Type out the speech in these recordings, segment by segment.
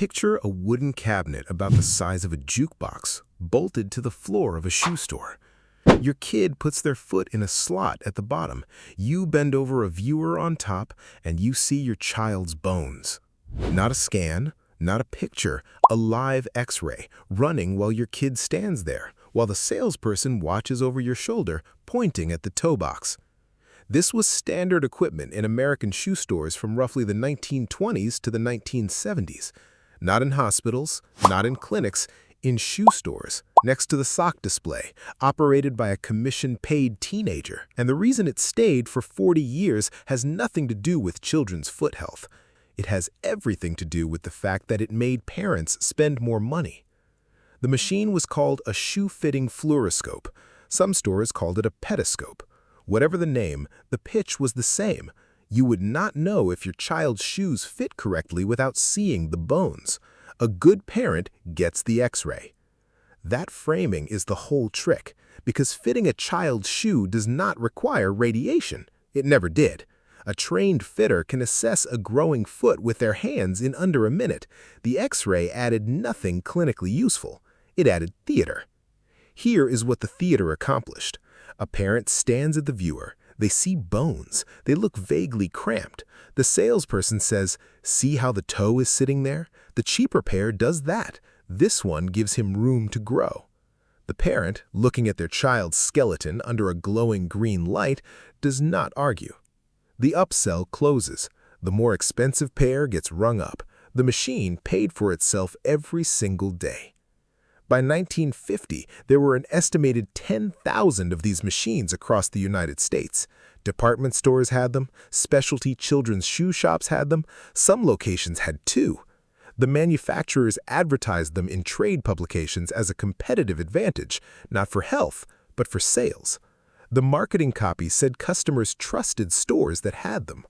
Picture a wooden cabinet about the size of a jukebox bolted to the floor of a shoe store. Your kid puts their foot in a slot at the bottom. You bend over a viewer on top, and you see your child's bones. Not a scan, not a picture, a live X-ray running while your kid stands there, while the salesperson watches over your shoulder, pointing at the toe box. This was standard equipment in American shoe stores from roughly the 1920s to the 1970s. Not in hospitals, not in clinics, in shoe stores, next to the sock display, operated by a commission-paid teenager. And the reason it stayed for 40 years has nothing to do with children's foot health. It has everything to do with the fact that it made parents spend more money. The machine was called a shoe-fitting fluoroscope. Some stores called it a petoscope. Whatever the name, the pitch was the same. You would not know if your child's shoes fit correctly without seeing the bones. A good parent gets the X-ray. That framing is the whole trick, because fitting a child's shoe does not require radiation. It never did. A trained fitter can assess a growing foot with their hands in under a minute. The X-ray added nothing clinically useful. It added theater. Here is what the theater accomplished. A parent stands at the viewer. They see bones. They look vaguely cramped. The salesperson says, "See how the toe is sitting there? The cheaper pair does that. This one gives him room to grow." The parent, looking at their child's skeleton under a glowing green light, does not argue. The upsell closes. The more expensive pair gets rung up. The machine paid for itself every single day. By 1950, there were an estimated 10,000 of these machines across the United States. Department stores had them, specialty children's shoe shops had them, some locations had two. The manufacturers advertised them in trade publications as a competitive advantage, not for health, but for sales. The marketing copy said customers trusted stores that had them.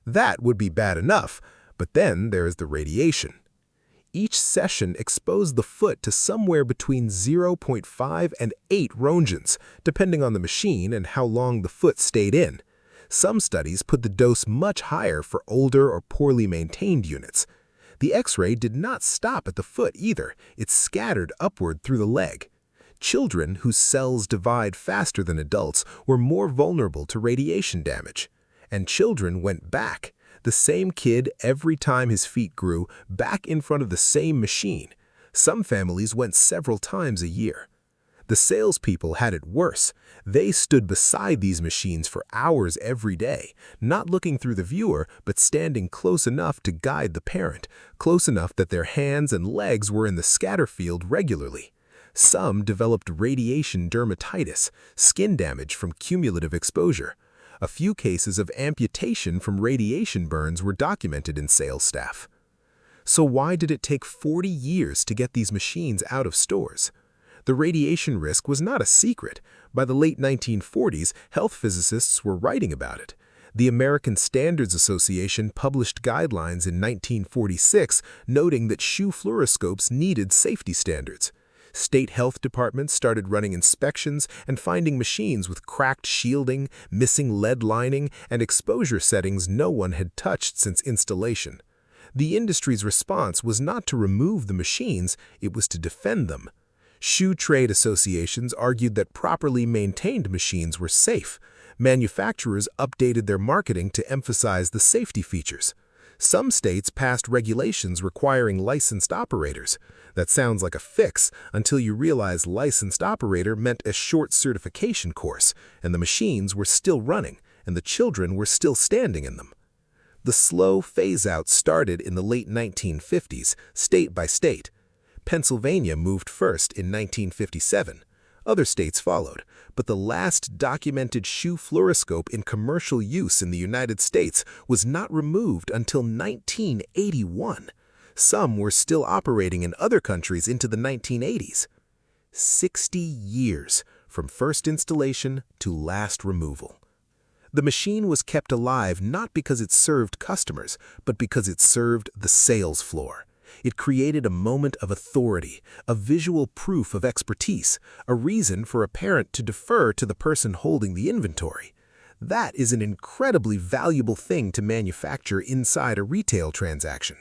That would be bad enough, but then there is the radiation. Each session exposed the foot to somewhere between 0.5 and 8 roentgens, depending on the machine and how long the foot stayed in. Some studies put the dose much higher for older or poorly maintained units. The X-ray did not stop at the foot either. It scattered upward through the leg. Children whose cells divide faster than adults were more vulnerable to radiation damage. And children went back. The same kid, every time his feet grew, back in front of the same machine. Some families went several times a year. The salespeople had it worse. They stood beside these machines for hours every day, not looking through the viewer, but standing close enough to guide the parent, close enough that their hands and legs were in the scatter field regularly. Some developed radiation dermatitis, skin damage from cumulative exposure. A few cases of amputation from radiation burns were documented in sales staff. So why did it take 40 years to get these machines out of stores? The radiation risk was not a secret. By the late 1940s, health physicists were writing about it. The American Standards Association published guidelines in 1946 noting that shoe fluoroscopes needed safety standards. State health departments started running inspections and finding machines with cracked shielding, missing lead lining, and exposure settings no one had touched since installation. The industry's response was not to remove the machines, it was to defend them. Shoe trade associations argued that properly maintained machines were safe. Manufacturers updated their marketing to emphasize the safety features. Some states passed regulations requiring licensed operators. That sounds like a fix until you realize licensed operator meant a short certification course, and the machines were still running, and the children were still standing in them. The slow phase-out started in the late 1950s, state by state. Pennsylvania moved first in 1957. Other states followed, but the last documented shoe fluoroscope in commercial use in the United States was not removed until 1981. Some were still operating in other countries into the 1980s. 60 years from first installation to last removal. The machine was kept alive not because it served customers, but because it served the sales floor. It created a moment of authority, a visual proof of expertise, a reason for a parent to defer to the person holding the inventory. That is an incredibly valuable thing to manufacture inside a retail transaction.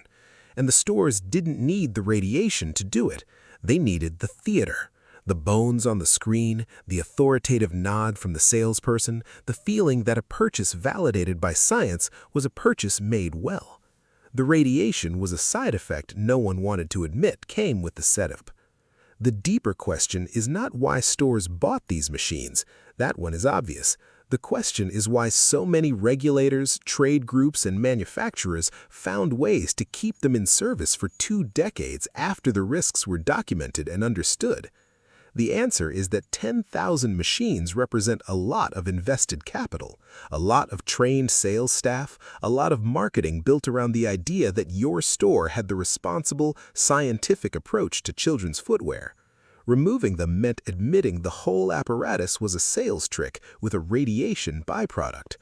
And the stores didn't need the radiation to do it. They needed the theater. The bones on the screen, the authoritative nod from the salesperson, the feeling that a purchase validated by science was a purchase made well. The radiation was a side effect no one wanted to admit came with the setup. The deeper question is not why stores bought these machines. That one is obvious. The question is why so many regulators, trade groups, and manufacturers found ways to keep them in service for 2 decades after the risks were documented and understood. The answer is that 10,000 machines represent a lot of invested capital, a lot of trained sales staff, a lot of marketing built around the idea that your store had the responsible, scientific approach to children's footwear. Removing them meant admitting the whole apparatus was a sales trick with a radiation byproduct.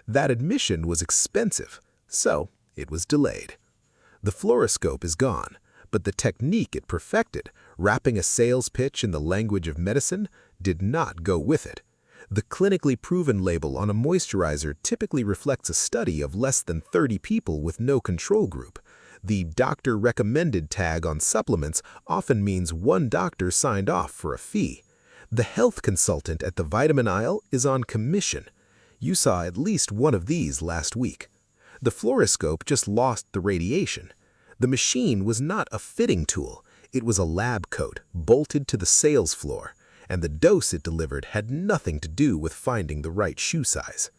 That admission was expensive, so it was delayed. The fluoroscope is gone, but the technique it perfected, wrapping a sales pitch in the language of medicine, did not go with it. The clinically proven label on a moisturizer typically reflects a study of less than 30 people with no control group. The doctor recommended tag on supplements often means one doctor signed off for a fee. The health consultant at the vitamin aisle is on commission. You saw at least one of these last week. The fluoroscope just lost the radiation. The machine was not a fitting tool. It was a lab coat bolted to the sales floor, and the dose it delivered had nothing to do with finding the right shoe size.